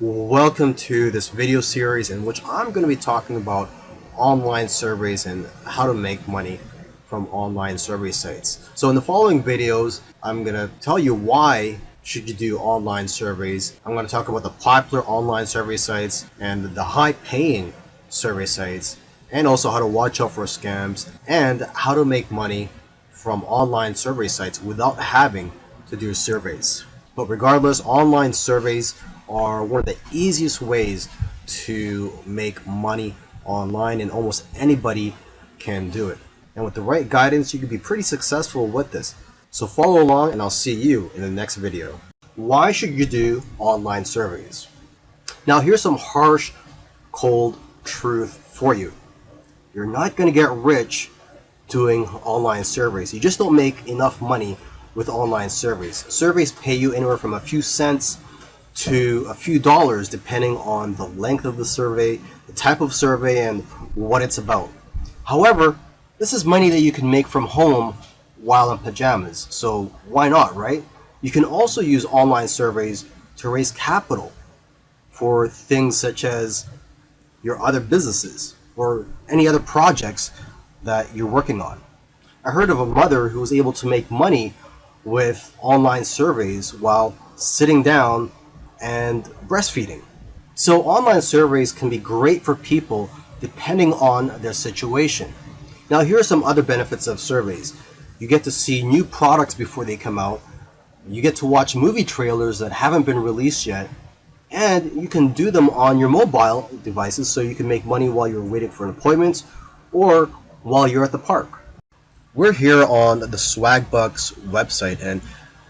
Welcome to this video series in which I'm going to be talking about online surveys and how to make money from online survey sites. So in the following videos, I'm going to tell you why should you do online surveys. I'm going to talk about the popular online survey sites and the high paying survey sites, and also how to watch out for scams and how to make money from online survey sites without having to do surveys. But regardless, online surveys are one of the easiest ways to make money online, and almost anybody can do it. And with the right guidance, you can be pretty successful with this. So follow along and I'll see you in the next video. Why should you do online surveys? Now here's some harsh, cold truth for you. You're not going to get rich doing online surveys. You just don't make enough money with online surveys. Surveys pay you anywhere from a few cents to a few dollars depending on the length of the survey, the type of survey, and what it's about. However, this is money that you can make from home while in pajamas, so why not, right? You can also use online surveys to raise capital for things such as your other businesses or any other projects that you're working on. I heard of a mother who was able to make money with online surveys while sitting down and breastfeeding. So online surveys can be great for people depending on their situation. Now here are some other benefits of surveys. You get to see new products before they come out. You get to watch movie trailers that haven't been released yet. And you can do them on your mobile devices, so you can make money while you're waiting for an appointment or while you're at the park. We're here on the Swagbucks website, and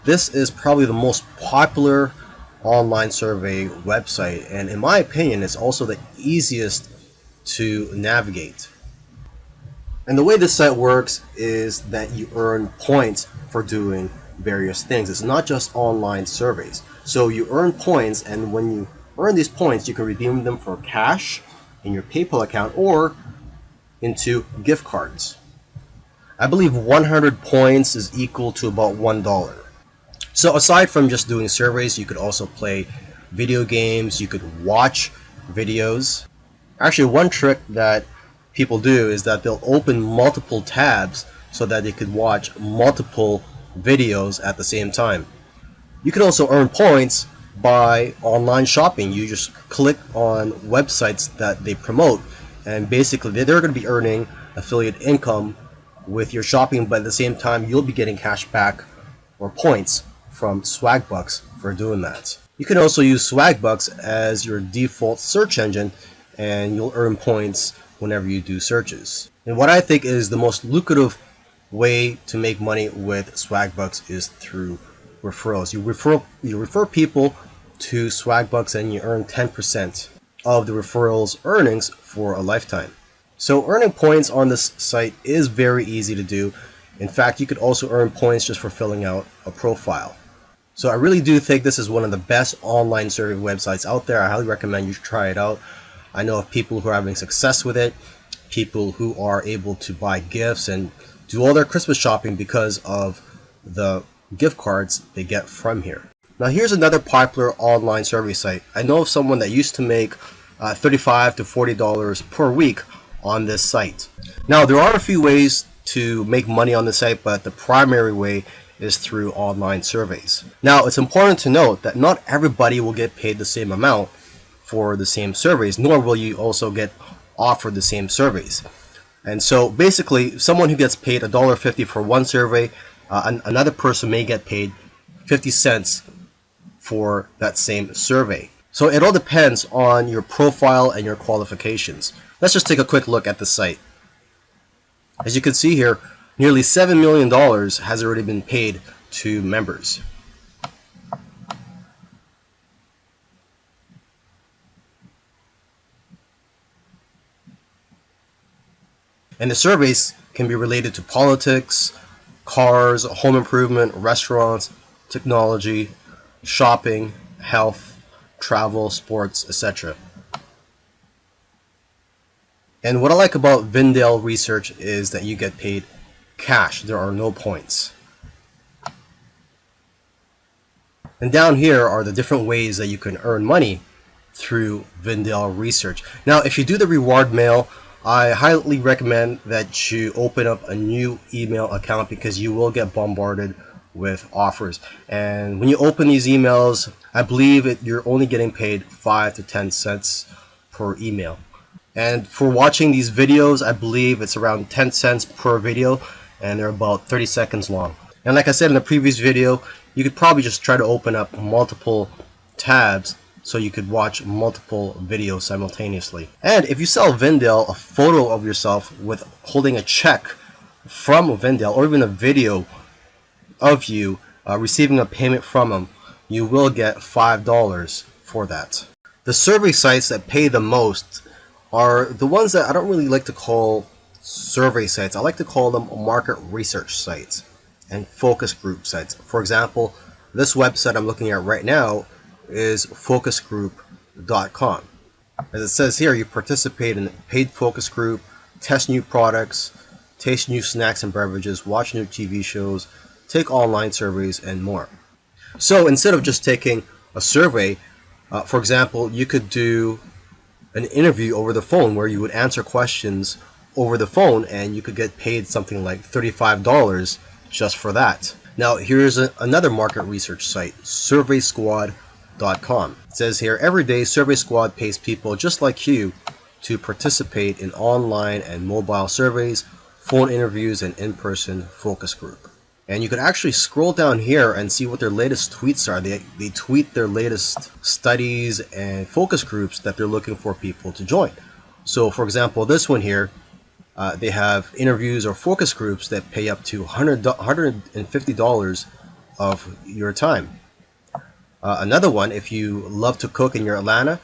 this is probably the most popular online survey website, and in my opinion it's also the easiest to navigate. And the way this site works is that you earn points for doing various things. It's not just online surveys. So you earn points, and when you earn these points, you can redeem them for cash in your PayPal account or into gift cards. I believe 100 points is equal to about $1. So aside from just doing surveys, you could also play video games, you could watch videos. Actually, one trick that people do is that they'll open multiple tabs so that they could watch multiple videos at the same time. You can also earn points by online shopping. You just click on websites that they promote, and basically they're going to be earning affiliate income with your shopping, but at the same time you'll be getting cash back or points from Swagbucks for doing that. You can also use Swagbucks as your default search engine, and you'll earn points whenever you do searches. And what I think is the most lucrative way to make money with Swagbucks is through referrals. You refer people to Swagbucks and you earn 10% of the referrals earnings for a lifetime. So earning points on this site is very easy to do. In fact, you could also earn points just for filling out a profile. So I really do think this is one of the best online survey websites out there. I highly recommend you try it out. I know of people who are having success with it, people who are able to buy gifts and do all their Christmas shopping because of the gift cards they get from here. Now here's another popular online survey site. I know of someone that used to make $35 to $40 per week on this site. Now there are a few ways to make money on the site, but the primary way is through online surveys. Now it's important to note that not everybody will get paid the same amount for the same surveys, nor will you also get offered the same surveys. And so basically someone who gets paid $1.50 for one survey, another person may get paid 50 cents for that same survey. So it all depends on your profile and your qualifications. Let's just take a quick look at the site. As you can see here, nearly $7 million has already been paid to members. And the surveys can be related to politics, cars, home improvement, restaurants, technology, shopping, health, travel, sports, etc. And what I like about Vindale Research is that you get paid cash. There are no points. And down here are the different ways that you can earn money through Vindel Research. Now, if you do the reward mail, I highly recommend that you open up a new email account because you will get bombarded with offers. And when you open these emails, I believe you're only getting paid 5 to 10 cents per email. And for watching these videos, I believe it's around 10 cents per video, and they're about 30 seconds long. And like I said in the previous video, you could probably just try to open up multiple tabs so you could watch multiple videos simultaneously. And if you sell Vindel a photo of yourself with holding a check from Vindel, or even a video of you receiving a payment from them, you will get $5 for that. The survey sites that pay the most are the ones that I don't really like to call survey sites. I like to call them market research sites and focus group sites. For example, this website I'm looking at right now is focusgroup.com. As it says here, you participate in a paid focus group, test new products, taste new snacks and beverages, watch new TV shows, take online surveys, and more. So instead of just taking a survey, for example, you could do an interview over the phone where you would answer questions over the phone, and you could get paid something like $35 just for that. Now, here's another market research site, surveysquad.com. It says here, every day Survey Squad pays people just like you to participate in online and mobile surveys, phone interviews, and in-person focus group. And you can actually scroll down here and see what their latest tweets are. They tweet their latest studies and focus groups that they're looking for people to join. So for example, this one here, they have interviews or focus groups that pay up to $150 of your time. Another one, if you love to cook and you're Atlanta,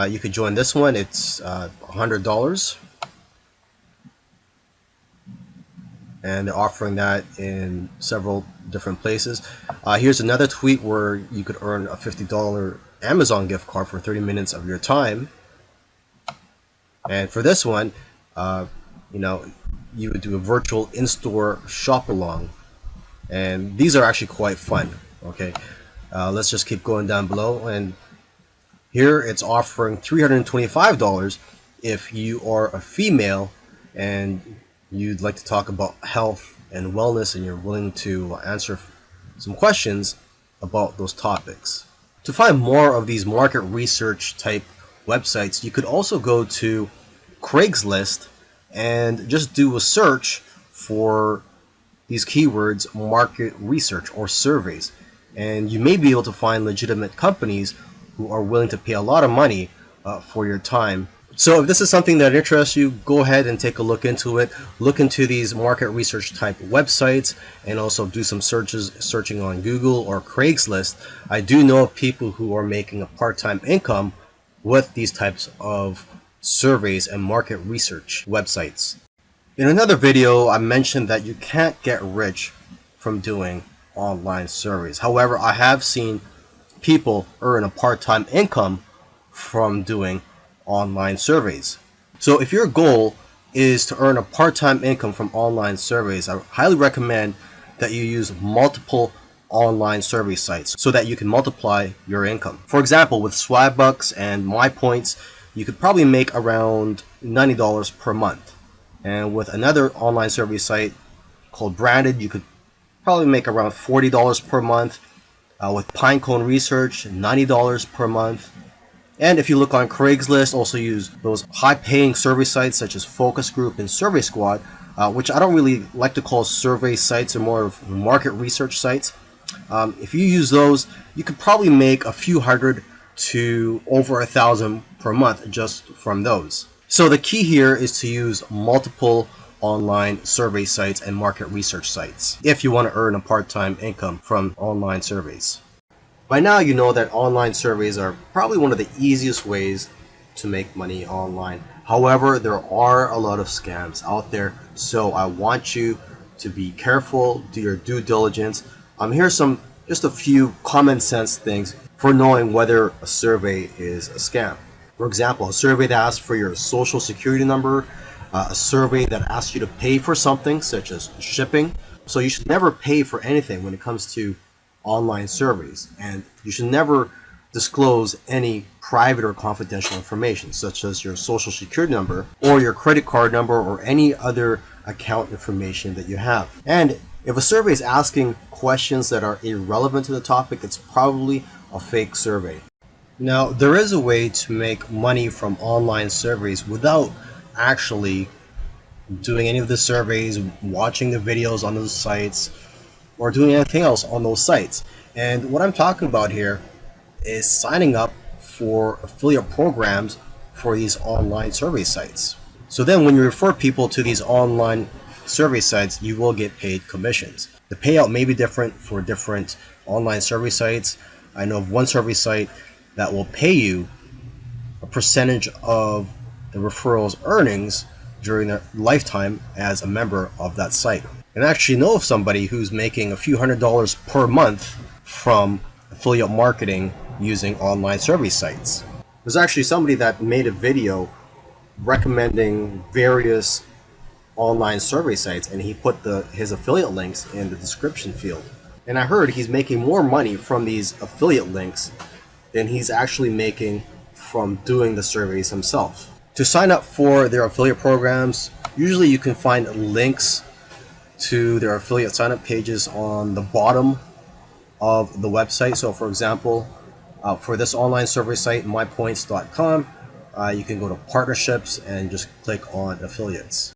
you could join this one. It's $100. And they're offering that in several different places. Here's another tweet where you could earn a $50 Amazon gift card for 30 minutes of your time. And for this one, you would do a virtual in-store shop along, and these are actually quite fun. Okay, let's just keep going down below, and here it's offering $325 if you are a female and you'd like to talk about health and wellness and you're willing to answer some questions about those topics. To find more of these market research type websites, you could also go to Craigslist and just do a search for these keywords, market research or surveys, and you may be able to find legitimate companies who are willing to pay a lot of money for your time. So if this is something that interests you, go ahead and take a look into it. Look into these market research type websites and also do some searching on Google or Craigslist. I do know of people who are making a part-time income with these types of surveys and market research websites. In another video, I mentioned that you can't get rich from doing online surveys. However, I have seen people earn a part-time income from doing online surveys. So if your goal is to earn a part-time income from online surveys, I highly recommend that you use multiple online survey sites so that you can multiply your income. For example, with Swagbucks and MyPoints, you could probably make around $90 per month. And with another online survey site called Branded, you could probably make around $40 per month. With Pinecone Research, $90 per month. And if you look on Craigslist, also use those high-paying survey sites such as Focus Group and Survey Squad, which I don't really like to call survey sites, or more of market research sites. If you use those, you could probably make a few hundred to over 1,000 per month just from those. So the key here is to use multiple online survey sites and market research sites if you want to earn a part-time income from online surveys. By now you know that online surveys are probably one of the easiest ways to make money online. However, there are a lot of scams out there, so I want you to be careful, do your due diligence. Here's just a few common sense things for knowing whether a survey is a scam. For example, a survey that asks for your social security number, a survey that asks you to pay for something such as shipping. So you should never pay for anything when it comes to online surveys, and you should never disclose any private or confidential information, such as your social security number or your credit card number or any other account information that you have. And if a survey is asking questions that are irrelevant to the topic, it's probably a fake survey. Now, there is a way to make money from online surveys without actually doing any of the surveys, watching the videos on those sites, or doing anything else on those sites. And what I'm talking about here is signing up for affiliate programs for these online survey sites. So then when you refer people to these online survey sites, you will get paid commissions. The payout may be different for different online survey sites. I know of one survey site that will pay you a percentage of the referral's earnings during their lifetime as a member of that site. And I actually know of somebody who's making a few $100s per month from affiliate marketing using online survey sites. There's actually somebody that made a video recommending various online survey sites, and he put his affiliate links in the description field. And I heard he's making more money from these affiliate links than he's actually making from doing the surveys himself. To sign up for their affiliate programs, usually you can find links to their affiliate sign-up pages on the bottom of the website. So for example, for this online survey site, mypoints.com, you can go to partnerships and just click on affiliates.